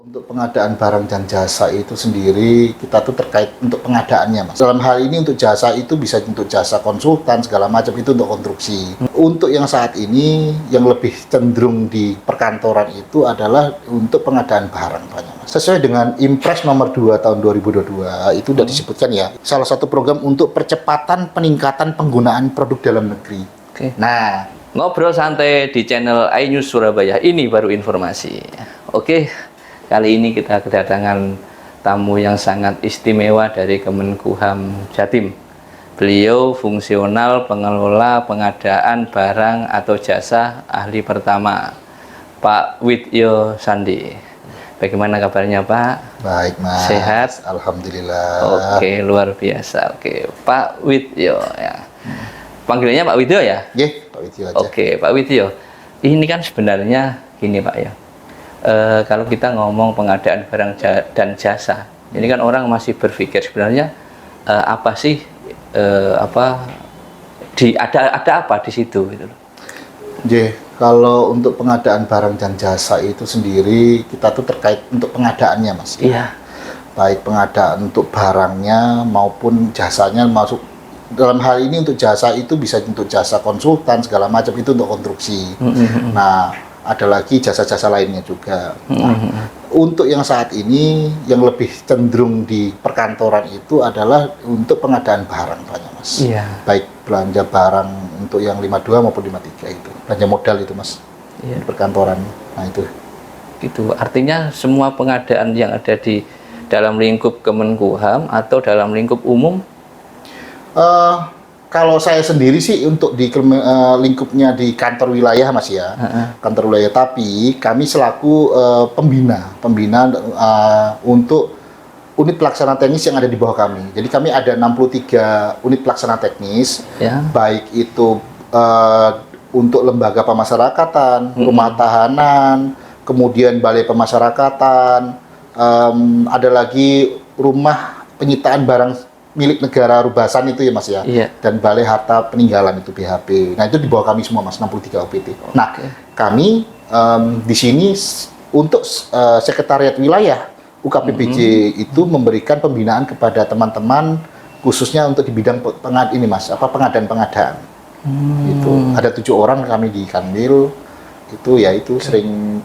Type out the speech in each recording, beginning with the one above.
Untuk pengadaan barang dan jasa itu sendiri, kita tuh terkait untuk pengadaannya, Mas. Dalam hal ini untuk jasa itu bisa untuk jasa konsultan, segala macam itu untuk konstruksi. Untuk yang saat ini, yang lebih cenderung di perkantoran itu adalah untuk pengadaan barang, banyak, Mas. Sesuai dengan Impres nomor 2 tahun 2022, itu sudah disebutkan ya, salah satu program untuk percepatan peningkatan penggunaan produk dalam negeri. Oke. Nah, Ngobrol santai di channel iNews Surabaya, ini baru informasi. Oke. Kali ini kita kedatangan tamu yang sangat istimewa dari Kemenkumham Jatim. Beliau fungsional pengelola pengadaan barang atau jasa ahli pertama, Pak Widyo Sandi. Bagaimana kabarnya, Pak? baik, Mas. Sehat? Alhamdulillah. Oke, luar biasa. Oke, Pak Widyo ya. Panggilannya Pak Widyo ya? Ye, Pak Widyo aja. Oke, Pak Widyo. Ini kan sebenarnya gini, Pak ya. Kalau kita ngomong pengadaan barang dan jasa, ini kan orang masih berpikir sebenarnya apa sih ada apa di situ gitu loh. Kalau untuk pengadaan barang dan jasa itu sendiri, kita tuh terkait untuk pengadaannya, Mas. Iya. Baik pengadaan untuk barangnya maupun jasanya, masuk dalam hal ini untuk jasa itu bisa untuk jasa konsultan, segala macam itu untuk konstruksi. Nah, ada lagi jasa-jasa lainnya juga. Nah, untuk yang saat ini yang lebih cenderung di perkantoran itu adalah untuk pengadaan barang, banyak, Mas. Iya. Baik belanja barang untuk yang 52 maupun 53 itu. Belanja modal itu, Mas. Iya. Di perkantoran. Nah, itu. Gitu. Artinya semua pengadaan yang ada di dalam lingkup Kemenkumham atau dalam lingkup umum? Kalau saya sendiri sih untuk di lingkupnya di kantor wilayah, Mas ya, kantor wilayah. Tapi kami selaku pembina untuk unit pelaksana teknis yang ada di bawah kami. Jadi kami ada 63 unit pelaksana teknis, Ya. baik itu untuk lembaga pemasyarakatan, rumah tahanan, kemudian balai pemasyarakatan, ada lagi rumah penyitaan barang milik negara Rubasan itu ya, Mas ya. Iya. Dan Balai Harta Peninggalan itu BHP. Nah, itu di bawah kami semua, Mas, 63 OPT. Nah, kami di sini untuk sekretariat wilayah UKPPJ itu memberikan pembinaan kepada teman-teman khususnya untuk di bidang pengadaan-pengadaan. Itu ada 7 orang kami di Kanwil itu ya itu sering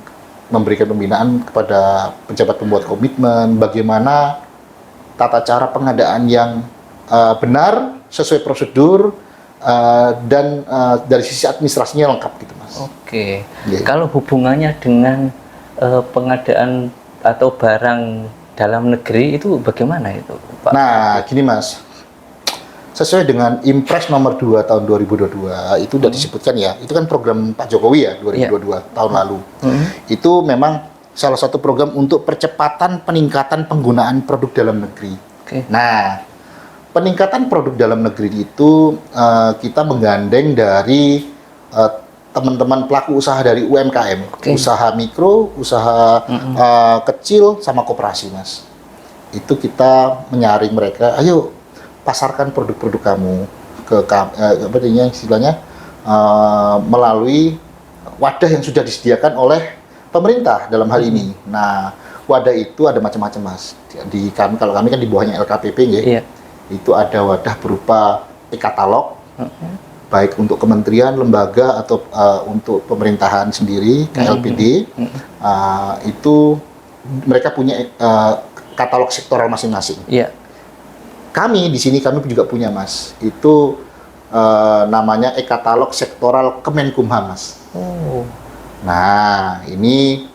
memberikan pembinaan kepada pejabat pembuat komitmen bagaimana tata cara pengadaan yang benar, sesuai prosedur, dan dari sisi administrasinya lengkap gitu, Mas. Oke. Iya. Kalau hubungannya dengan pengadaan atau barang dalam negeri itu bagaimana itu, Pak? Nah, gini, Mas. Sesuai dengan Impres nomor 2 tahun 2022, itu sudah disebutkan ya, itu kan program Pak Jokowi ya, 2022 tahun lalu. Itu memang salah satu program untuk percepatan peningkatan penggunaan produk dalam negeri. Oke. Nah, peningkatan produk dalam negeri itu kita menggandeng dari teman-teman pelaku usaha dari UMKM, usaha mikro, usaha kecil, sama koperasi, Mas. Itu kita menyaring mereka, ayo pasarkan produk-produk kamu ke istilahnya melalui wadah yang sudah disediakan oleh pemerintah dalam hal ini. Nah, wadah itu ada macam-macam, Mas. Di kami, kalau kami kan di bawahnya LKPP, ya. Iya. Itu ada wadah berupa e-katalog, baik untuk kementerian, lembaga atau untuk pemerintahan sendiri, KLPD. Itu mereka punya katalog sektoral masing-masing. Iya. Kami di sini kami juga punya, Mas. Itu namanya e-katalog sektoral Kemenkumham, Mas. Oh. Nah, ini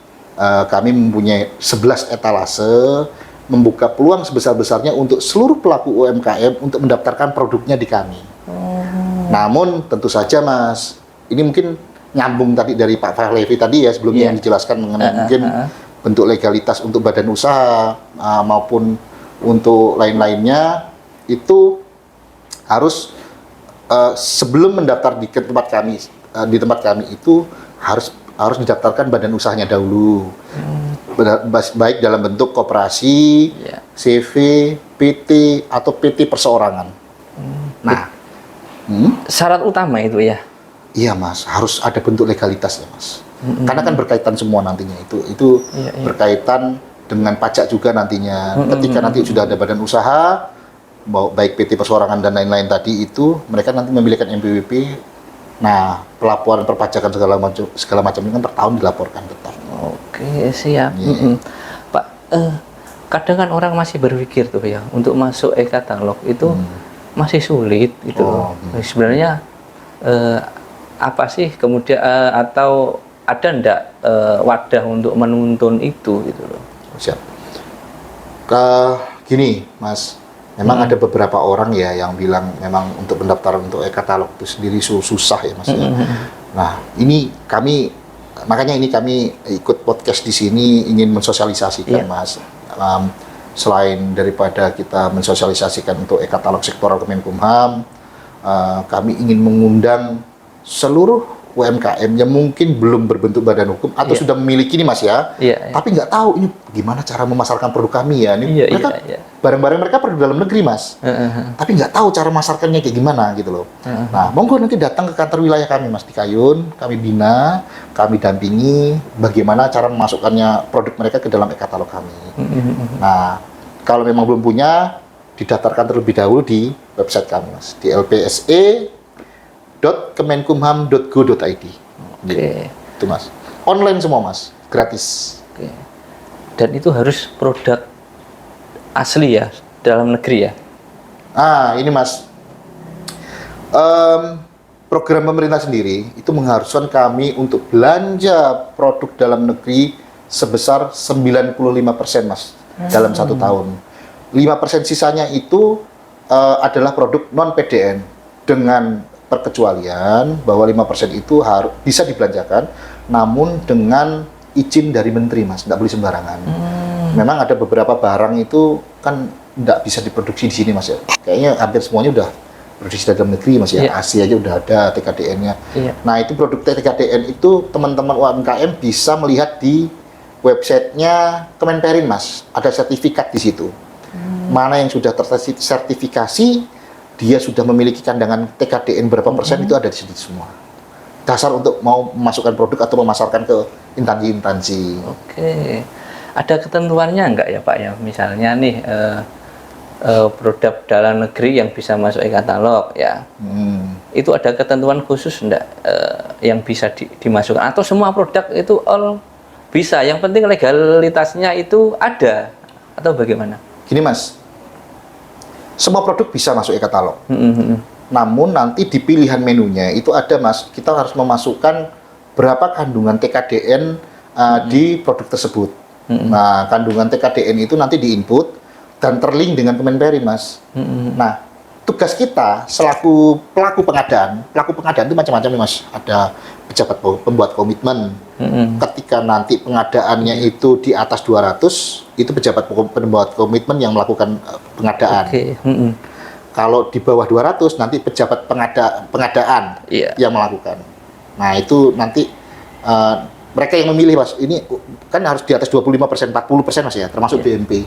kami mempunyai 11 etalase, membuka peluang sebesar-besarnya untuk seluruh pelaku UMKM untuk mendaftarkan produknya di kami. Namun, tentu saja, Mas, ini mungkin nyambung tadi dari Pak Fahlevi tadi ya, sebelumnya yang dijelaskan mengenai mungkin bentuk legalitas untuk badan usaha maupun untuk lain-lainnya, itu harus sebelum mendaftar di tempat kami itu harus didaftarkan badan usahanya dahulu, baik dalam bentuk koperasi, CV, PT, atau PT perseorangan. Nah, Syarat utama itu ya? Iya, Mas, harus ada bentuk legalitas ya, Mas. Karena kan berkaitan semua nantinya itu berkaitan dengan pajak juga nantinya. Ketika nanti sudah ada badan usaha, baik PT Perseorangan dan lain-lain tadi itu, mereka nanti memiliki MPWP. Nah, pelaporan perpajakan segala macam ini kan per tahun dilaporkan tetap. Oke, siap. Iya. Pak, kadang kan orang masih berpikir tuh ya, untuk masuk e-katalog itu masih sulit gitu loh. Sebenarnya apa sih kemudian atau ada ndak wadah untuk menuntun itu gitu loh? Siap. Gini, Mas, memang ada beberapa orang ya yang bilang memang untuk pendaftaran untuk e-katalog itu sendiri susah ya, Mas. Ya. Nah, makanya ini kami ikut podcast di sini ingin mensosialisasikan, Mas. Selain daripada kita mensosialisasikan untuk e-katalog sektoral Kemenkumham, kami ingin mengundang seluruh UMKM yang mungkin belum berbentuk badan hukum atau sudah memiliki nih, Mas ya, tapi nggak tahu ini gimana cara memasarkan produk kami ya. Ini mereka barang-barang mereka produk dalam negeri, Mas, tapi nggak tahu cara memasarkannya kayak gimana gitu loh. Nah, monggo nanti datang ke kantor wilayah kami, Mas, di Kayun, kami bina, kami dampingi bagaimana cara memasukkannya produk mereka ke dalam e-katalog kami. Nah, kalau memang belum punya, didaftarkan terlebih dahulu di website kami, Mas, di lpse.kemenkumham.go.id. Itu, Mas. Online semua, Mas, gratis. Dan itu harus produk asli ya, dalam negeri ya. Ini, Mas, program pemerintah sendiri itu mengharuskan kami untuk belanja produk dalam negeri sebesar 95%, Mas, dalam 1 tahun. 5% sisanya itu adalah produk non PDN dengan perkecualian bahwa 5% itu harus bisa dibelanjakan, namun dengan izin dari menteri, Mas, nggak boleh sembarangan. Memang ada beberapa barang itu kan nggak bisa diproduksi di sini, Mas ya. Kayaknya hampir semuanya udah produksi dalam negeri, Mas ya. Asia aja udah ada TKDN-nya. Nah, itu produk TKDN itu teman-teman UMKM bisa melihat di websitenya Kemenperin, Mas. Ada sertifikat di situ. Mana yang sudah tersertifikasi, dia sudah memiliki kandangan TKDN berapa persen, itu ada di situ semua. Dasar untuk mau memasukkan produk atau memasarkan ke instansi-instansi. Oke. Ada ketentuannya enggak ya, Pak ya? Misalnya nih produk dalam negeri yang bisa masuk e-katalog ya. Itu ada ketentuan khusus enggak yang bisa dimasukkan, atau semua produk itu all bisa? Yang penting legalitasnya itu ada, atau bagaimana? Gini, Mas. Semua produk bisa masuk e-katalog. Namun nanti di pilihan menunya itu ada, Mas, kita harus memasukkan berapa kandungan TKDN di produk tersebut. Nah, kandungan TKDN itu nanti diinput dan terlink dengan Kemenperin, Mas. Nah, tugas kita selaku pelaku pengadaan itu macam-macam nih, Mas. Ada pejabat pembuat komitmen. Ketika nanti pengadaannya itu di atas 200, itu pejabat pembuat komitmen yang melakukan pengadaan. Kalau di bawah 200, nanti pejabat pengadaan yang melakukan. Nah, itu nanti mereka yang memilih, Mas. Ini kan harus di atas 25%, 40%, Mas ya, termasuk BNP.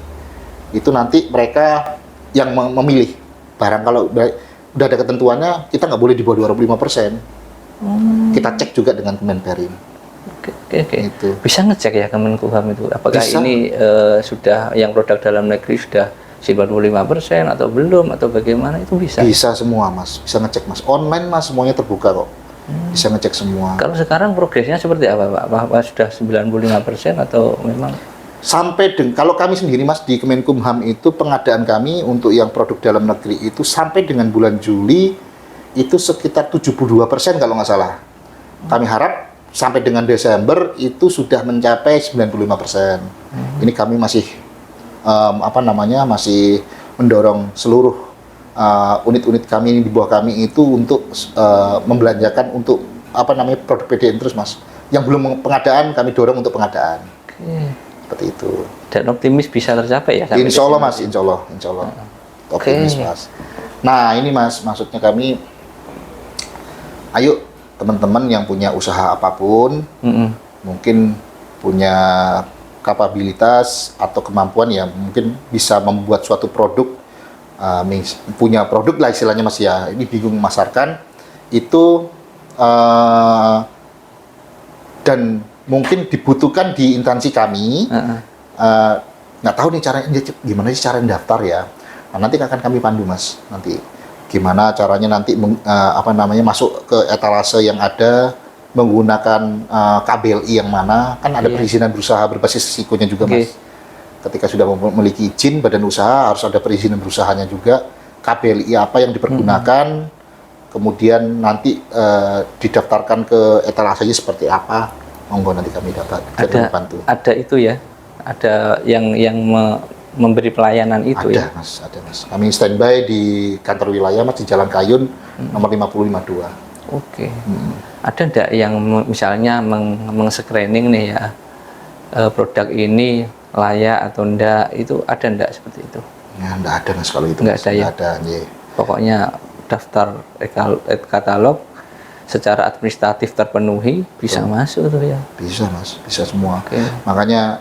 Itu nanti mereka yang memilih. Barang kalau udah ada ketentuannya, kita nggak boleh di bawah 25%. Kita cek juga dengan Kemenperin. Oke. Itu. Bisa ngecek ya Kemenkumham itu, apakah bisa. Ini sudah yang produk dalam negeri sudah 95% atau belum, atau bagaimana, itu bisa? Bisa semua, Mas. Bisa ngecek, Mas. Online, Mas, semuanya terbuka kok. Bisa ngecek semua. Kalau sekarang progresnya seperti apa, Pak? Apakah sudah 95% atau memang? Kalau kami sendiri, Mas, di Kemenkumham itu pengadaan kami untuk yang produk dalam negeri itu sampai dengan bulan Juli itu sekitar 72% kalau nggak salah. Kami harap sampai dengan Desember itu sudah mencapai 95%. Ini kami masih masih mendorong seluruh unit-unit kami di bawah kami itu untuk membelanjakan untuk produk PDN terus, Mas. Yang belum pengadaan kami dorong untuk pengadaan. Seperti itu. Dan optimis bisa tercapai ya? Insya Allah, Mas. Insya Allah. Optimis, Mas. Nah, ini, Mas, maksudnya kami, ayo teman-teman yang punya usaha apapun, mungkin punya kapabilitas atau kemampuan ya, mungkin bisa membuat suatu produk, punya produk lah istilahnya, Mas ya. Ini bingung memasarkan itu, dan mungkin dibutuhkan di instansi kami, nggak tahu nih caranya gimana sih cara daftar ya. Nah, nanti akan kami pandu Mas, nanti gimana caranya nanti masuk ke etalase yang ada menggunakan KBLI yang mana, kan ada perizinan berusaha berbasis risikonya juga Mas. Ketika sudah memiliki izin badan usaha harus ada perizinan berusahanya juga, KBLI apa yang dipergunakan, kemudian nanti didaftarkan ke etalasenya seperti apa, monggo nanti kami dapat bantu. Ada itu ya, ada yang memberi pelayanan itu ada, ya? Ada Mas. Kami standby di kantor wilayah Mas di Jalan Kayun nomor 5052. Oke. Ada enggak yang misalnya meng-screening nih ya, produk ini layak atau enggak, itu ada enggak seperti itu? Ya, enggak ada Mas kalau itu. Enggak ada ya? Ada, ya. Pokoknya daftar katalog secara administratif terpenuhi, bisa masuk tuh ya? Bisa Mas, bisa semua. Makanya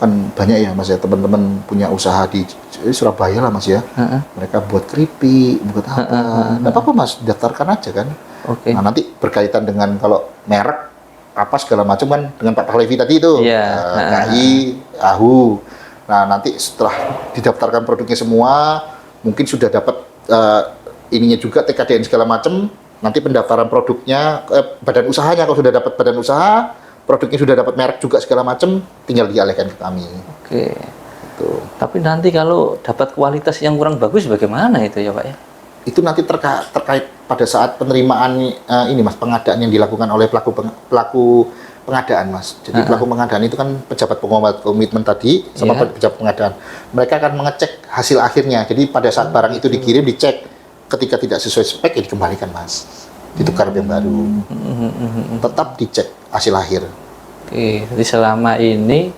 kan banyak ya Mas ya, teman-teman punya usaha di Surabaya lah Mas ya. Mereka buat keripik, buat apa. Nggak apa-apa Mas, daftarkan aja kan. Nah nanti berkaitan dengan kalau merek apa segala macam kan dengan Pak Pahlevi tadi itu, KI, AHU. Nah nanti setelah didaftarkan produknya semua, mungkin sudah dapat ininya juga TKDN segala macam. Nanti pendaftaran produknya, badan usahanya kalau sudah dapat badan usaha, produknya sudah dapat merek juga segala macam, tinggal dialihkan ke kami. Oke. Tuh. Tapi nanti kalau dapat kualitas yang kurang bagus bagaimana itu ya Pak ya? Itu nanti terkait pada saat penerimaan ini Mas, pengadaan yang dilakukan oleh pelaku pengadaan Mas. Jadi pelaku pengadaan itu kan pejabat pengobat komitmen tadi sama pejabat pengadaan. Mereka akan mengecek hasil akhirnya. Jadi pada saat barang itu dikirim, dicek, ketika tidak sesuai spek ya dikembalikan Mas, ditukar yang baru. Tetap dicek hasil akhir. Oke, jadi selama ini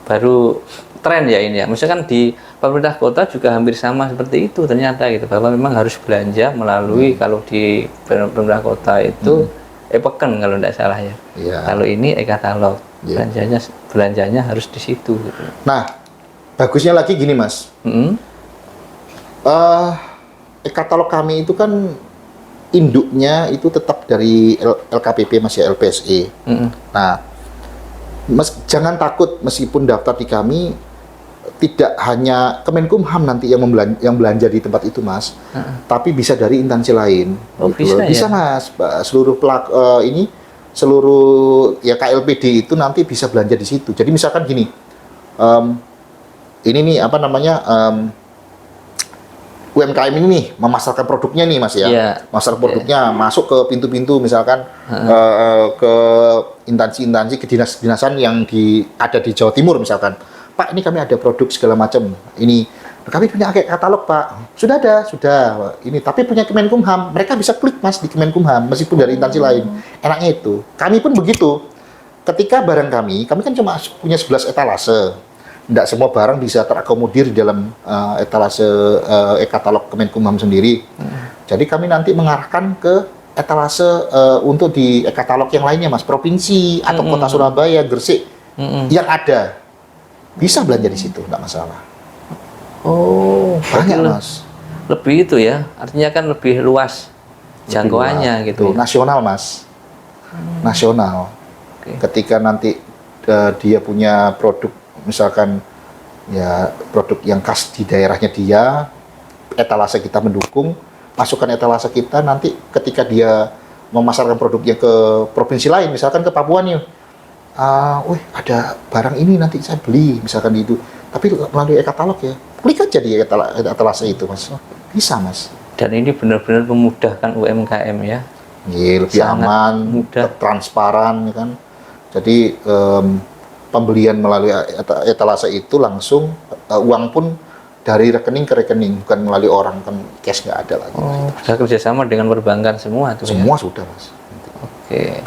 baru tren ya ini ya. Misalkan di pemerintah kota juga hampir sama seperti itu ternyata gitu, bahwa memang harus belanja melalui kalau di pemerintah kota itu e-peken kalau tidak salah ya. Kalau ini e-katalog, belanjanya harus di situ gitu. Nah, bagusnya lagi gini Mas. E-katalog kami itu kan induknya itu tetap dari LKPP Mas ya, LPSE. Nah, Mas jangan takut meskipun daftar di kami tidak hanya Kemenkumham nanti yang belanja di tempat itu Mas, tapi bisa dari instansi lain. Bisa Mas, seluruh seluruh ya KLPD itu nanti bisa belanja di situ. Jadi misalkan gini, ini nih apa namanya, UMKM ini nih memasarkan produknya nih Mas ya, masarkan produknya masuk ke pintu-pintu misalkan ke instansi-instansi kedinas-kedinasan yang ada di Jawa Timur misalkan, Pak ini kami ada produk segala macam, ini kami punya katalog Pak, sudah ini tapi punya Kemenkumham, mereka bisa klik Mas di Kemenkumham meskipun dari instansi lain. Enaknya itu, kami pun begitu, ketika barang kami kan cuma punya 11 etalase. Tidak semua barang bisa terakomodir di dalam etalase e-katalog Kemenkumham sendiri. Jadi kami nanti mengarahkan ke etalase untuk di e-katalog yang lainnya Mas, provinsi atau kota Surabaya, Gresik yang ada. Bisa belanja di situ, tidak masalah. Oh, banyak Mas. Lebih itu ya, artinya kan lebih luas jangkauannya gitu. Ya? Nasional Mas. Nasional. Ketika nanti dia punya produk misalkan ya produk yang khas di daerahnya dia, etalase kita mendukung, masukkan etalase kita, nanti ketika dia memasarkan produknya ke provinsi lain, misalkan ke Papua nih, ada barang ini nanti saya beli, misalkan itu, tapi melalui e-katalog ya, klik aja di etalase itu Mas, bisa Mas. Dan ini benar-benar memudahkan UMKM ya? Iya, lebih aman, mudah, transparan kan, jadi pembelian melalui etalase itu langsung uang pun dari rekening ke rekening, bukan melalui orang, kan cash nggak ada lagi. Sudah kerjasama dengan perbankan semua tuh semua ya? Sudah Mas.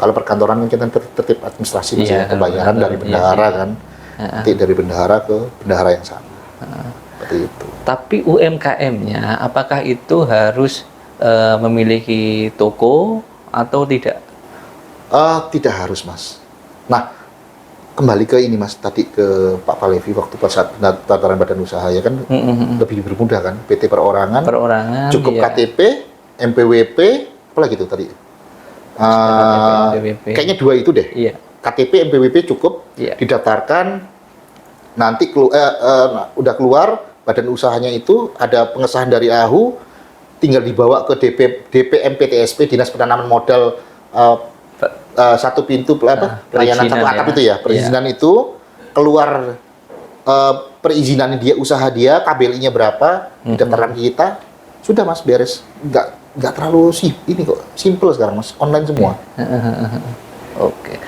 Kalau perkantoran kan kita tertib administrasi Mas, pembayaran dari bendahara kan, nanti dari bendahara ke bendahara yang sama. Seperti itu. Tapi UMKM-nya apakah itu harus memiliki toko atau tidak? Tidak harus Mas. Nah, kembali ke ini Mas, tadi ke Pak Pahlevi waktu pas saat pendaftaran badan usaha ya kan, lebih dipermudah kan, PT perorangan cukup KTP, MPWP, apa lagi tuh tadi? Kayaknya 2 itu deh. KTP, MPWP cukup, didaftarkan, nanti udah keluar badan usahanya itu ada pengesahan dari AHU, tinggal dibawa ke DPMPTSP, Dinas Penanaman Modal satu pintu pelayanan satu atap ya. itu ya, perizinan itu keluar perizinan dia, usaha dia, KBLI-nya berapa, didaftarkan ke kita, sudah Mas, beres. Nggak terlalu ini kok, simple sekarang Mas, online semua. Oke.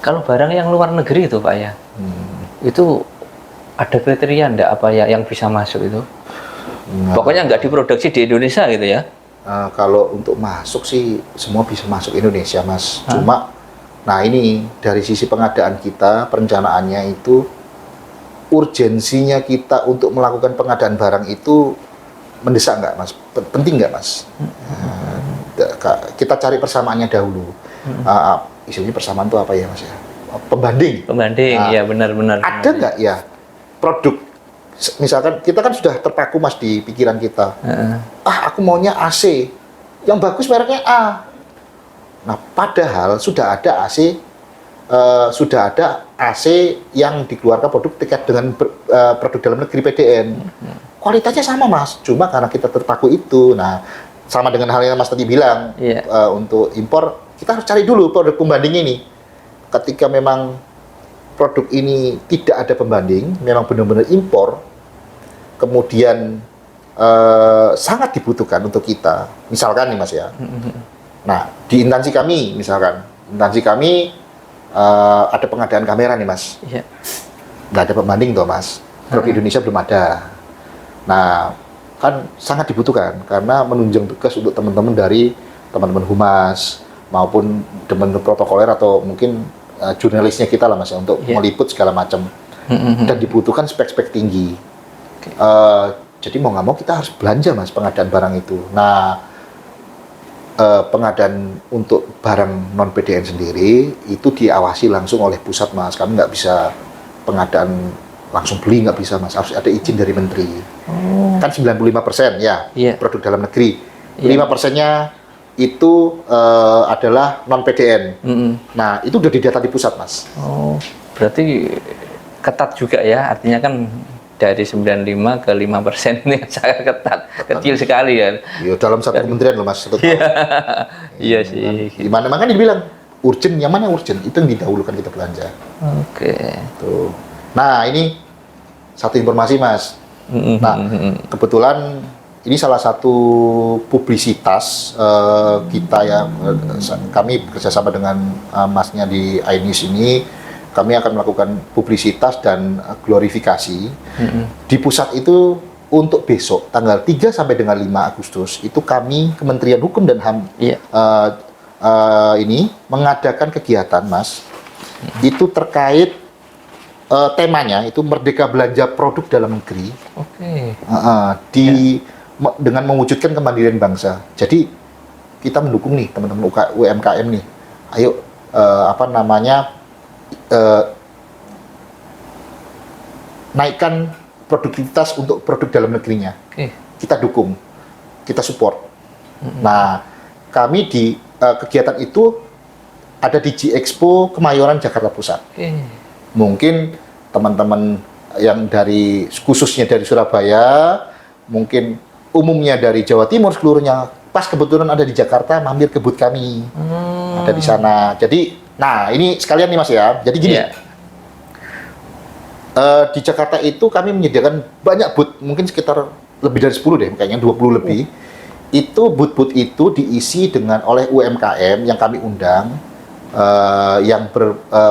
Kalau barang yang luar negeri itu Pak ya, itu ada kriteria enggak apa ya yang bisa masuk itu? Nah, Pokoknya nggak diproduksi di Indonesia gitu ya? kalau untuk masuk sih semua bisa masuk Indonesia Mas. Cuma, nah ini dari sisi pengadaan kita, perencanaannya itu urgensinya kita untuk melakukan pengadaan barang itu mendesak nggak Mas? Penting nggak Mas? Kita cari persamaannya dahulu. Istilahnya persamaan itu apa ya Mas ya? Pembanding. Pembanding, ya benar-benar. Ada nggak ya produk? Misalkan kita kan sudah terpaku Mas di pikiran kita. Aku maunya AC, yang bagus mereknya A. Nah, padahal sudah ada AC, yang dikeluarkan produk terkait dengan produk dalam negeri PDN. Kualitasnya sama Mas, cuma karena kita terpaku itu. Nah, sama dengan hal yang Mas tadi bilang, untuk impor kita harus cari dulu produk pembanding ini. Ketika memang produk ini tidak ada pembanding, memang benar-benar impor, kemudian sangat dibutuhkan untuk kita. Misalkan nih Mas ya. Nah, di instansi kami misalkan, ada pengadaan kamera nih Mas. Nggak ada pembanding toh Mas. Produk Indonesia belum ada. Nah, kan sangat dibutuhkan karena menunjang tugas untuk teman-teman dari teman-teman humas maupun teman-teman protokoler atau mungkin jurnalisnya kita lah Mas ya, untuk meliput segala macam. Dan dibutuhkan spek-spek tinggi. Jadi mau nggak mau kita harus belanja Mas pengadaan barang itu. Nah, pengadaan untuk barang non PDN sendiri itu diawasi langsung oleh pusat Mas. Kami nggak bisa pengadaan langsung beli, nggak bisa Mas, harus ada izin dari menteri. Kan 95% ya produk dalam negeri, 5%-nya itu adalah non PDN. Nah, itu udah didata di pusat Mas. Berarti ketat juga ya, artinya kan dari 95 ke 5% ini sangat ketat, kecil sekali ya. Iya, dalam satu kementerian loh Mas, satu tahun. Iya sih. Di mana makanya dibilang urgent, yang mana urgent itu yang didahulukan kita belanja. Oke. Tuh. Nah, ini satu informasi Mas. Nah, kebetulan ini salah satu publisitas kita ya, kami bekerjasama dengan Masnya di iNews ini. Kami akan melakukan publisitas dan glorifikasi. Di pusat itu untuk besok, tanggal 3 sampai dengan 5 Agustus, itu kami, Kementerian Hukum dan HAM, ini mengadakan kegiatan, Mas. Itu terkait temanya, itu Merdeka Belanja Produk Dalam Negeri. Dengan mewujudkan kemandirian bangsa. Jadi, kita mendukung nih, teman-teman UMKM nih. Ayo, naikkan produktivitas untuk produk dalam negerinya. Kita dukung, kita support. Nah, kami di kegiatan itu ada di G-Expo Kemayoran Jakarta Pusat. Mungkin teman-teman yang khususnya dari Surabaya, mungkin umumnya dari Jawa Timur seluruhnya, pas kebetulan ada di Jakarta, mampir ke booth kami. Ada di sana. Jadi, nah ini sekalian nih Mas ya. Jadi gini, di Jakarta itu kami menyediakan banyak booth, mungkin sekitar lebih dari 10 deh, kayaknya 20 lebih. Itu booth-booth itu diisi oleh UMKM yang kami undang, yang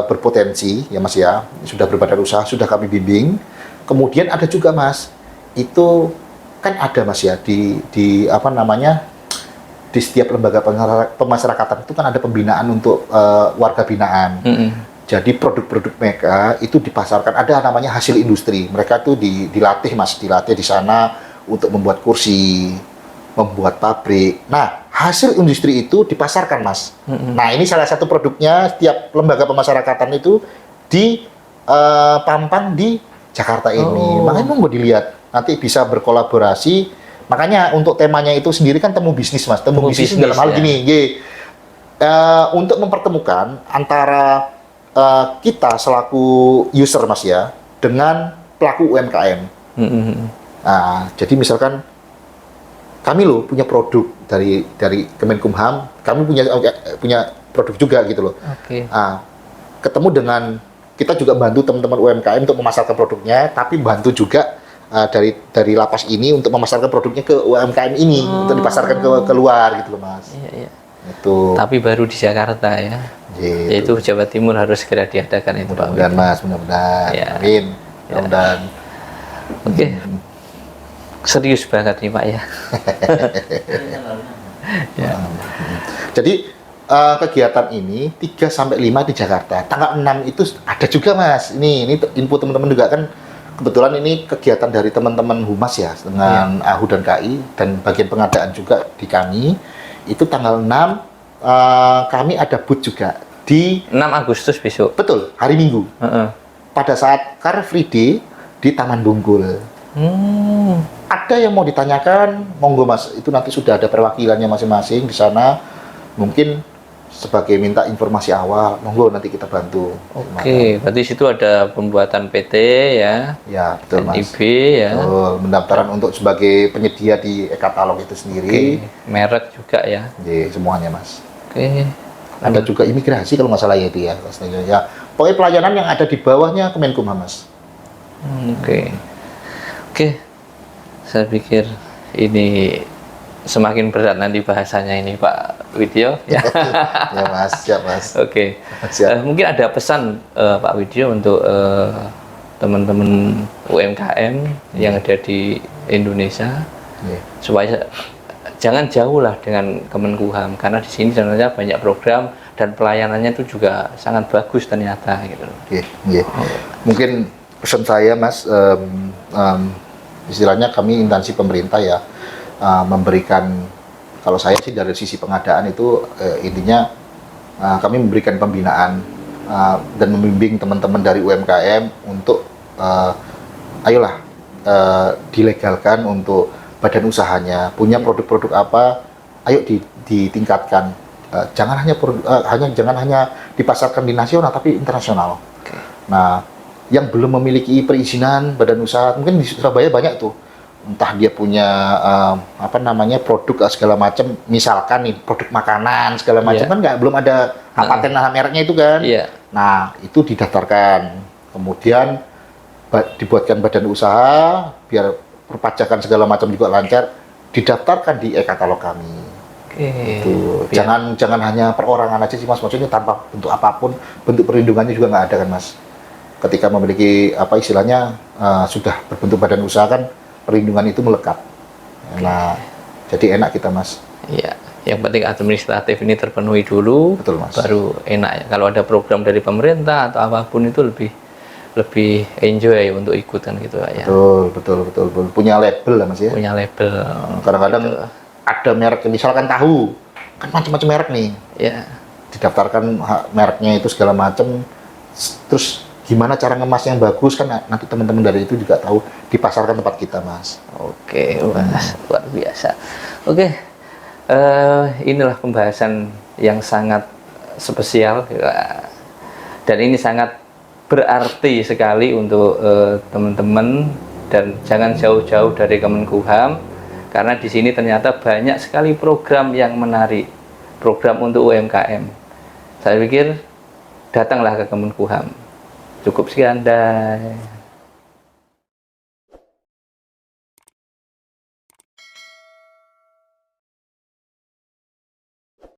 berpotensi ya Mas ya, sudah berbadan usaha, sudah kami bimbing. Kemudian ada juga Mas, itu kan ada Mas ya di di setiap lembaga pemasyarakatan itu kan ada pembinaan untuk warga binaan. Jadi produk-produk mereka itu dipasarkan, ada namanya hasil industri. Mereka tuh dilatih Mas, dilatih di sana untuk membuat kursi, membuat pabrik. Nah, hasil industri itu dipasarkan Mas. Nah, ini salah satu produknya, setiap lembaga pemasyarakatan itu dipampang di Jakarta ini. Makanya mau dilihat, nanti bisa berkolaborasi. Makanya untuk temanya itu sendiri kan temu bisnis Mas. Temu bisnis dalam hal gini, untuk mempertemukan antara kita selaku user Mas ya, dengan pelaku UMKM. Nah, jadi misalkan kami loh punya produk dari Kemenkumham, kami punya produk juga gitu loh. Oke. Ketemu dengan kita juga bantu teman-teman UMKM untuk memasarkan produknya, tapi bantu juga dari lapas ini untuk memasarkan produknya ke UMKM ini untuk dipasarkan ke luar gitu loh Mas. Iya, iya. Itu. Tapi baru di Jakarta ya. Gitu. Yaitu Jawa Timur harus segera diadakan itu Pak Mudah-mudahan Widi. Mas, mudah-mudahan. Ya. Amin. Mudah-mudahan. Oke. Serius banget nih Pak ya. Ya. Jadi kegiatan ini 3 sampai 5 di Jakarta. Tanggal 6 itu ada juga Mas. Ini info teman-teman juga kan, kebetulan ini kegiatan dari teman-teman Humas ya dengan AHU dan KI dan bagian pengadaan juga di kami. Itu tanggal 6 kami ada booth juga di 6 Agustus besok. betul, hari Minggu. Pada saat Car Free Day di Taman Bungkul. Ada yang mau ditanyakan, monggo Mas. Itu nanti sudah ada perwakilannya masing-masing di sana. Mungkin sebagai minta informasi awal, monggo nanti kita bantu. Oke, berarti situ ada pembuatan PT ya. Ya, betul Mas. NIB ya. Betul, pendaftaran untuk sebagai penyedia di e-katalog itu sendiri. Oke, merek juga ya. Semuanya Mas. Oke. Ada juga imigrasi kalau nggak salah ya itu ya. Ya, pokoknya pelayanan yang ada di bawahnya Kemenkumham Mas. Oke. Oke. Saya pikir ini semakin berat nanti bahasanya ini Pak Widyo ya. Ya Mas, siap Mas. Oke. Siap. Mungkin ada pesan Pak Widyo untuk teman-teman UMKM yang ada di Indonesia supaya jangan jauh lah dengan Kemenkumham, karena di sini sebenarnya banyak program dan pelayanannya itu juga sangat bagus ternyata gitu. Mungkin pesan saya Mas, istilahnya kami instansi pemerintah ya, memberikan, kalau saya sih dari sisi pengadaan itu intinya kami memberikan pembinaan dan membimbing teman-teman dari UMKM untuk ayolah dilegalkan untuk badan usahanya, punya produk-produk apa, ayo ditingkatkan. Jangan hanya dipasarkan di nasional tapi internasional. Nah, yang belum memiliki perizinan badan usaha, mungkin di Surabaya banyak tuh, entah dia punya produk segala macam, misalkan nih produk makanan segala macam kan belum ada paten mereknya itu kan. Nah, itu didaftarkan, kemudian dibuatkan badan usaha biar perpajakan segala macam juga lancar, didaftarkan di e-katalog kami. Gitu. Jangan hanya perorangan aja sih Mas, maksudnya tanpa bentuk apapun, bentuk perlindungannya juga nggak ada kan Mas. Ketika memiliki istilahnya sudah berbentuk badan usaha kan perlindungan itu melekat. Nah, jadi enak kita Mas. Iya, yang penting administratif ini terpenuhi dulu. Betul Mas. Baru enak ya. Kalau ada program dari pemerintah atau apapun itu lebih enjoy untuk ikutan gitu ya. Betul. Punya label lah Mas ya. Punya label. Kadang-kadang ada merek, misalkan tahu, kan macam-macam merek nih. Ya. Didaftarkan mereknya itu segala macam. Terus gimana cara ngemas yang bagus kan nanti teman-teman dari itu juga tahu, dipasarkan tempat kita Mas. Oke, Mas, luar biasa. Oke. Inilah pembahasan yang sangat spesial dan ini sangat berarti sekali untuk teman-teman, dan jangan jauh-jauh dari Kemenkumham karena di sini ternyata banyak sekali program yang menarik, program untuk UMKM. Saya pikir datanglah ke Kemenkumham. Cukup sekian, dah.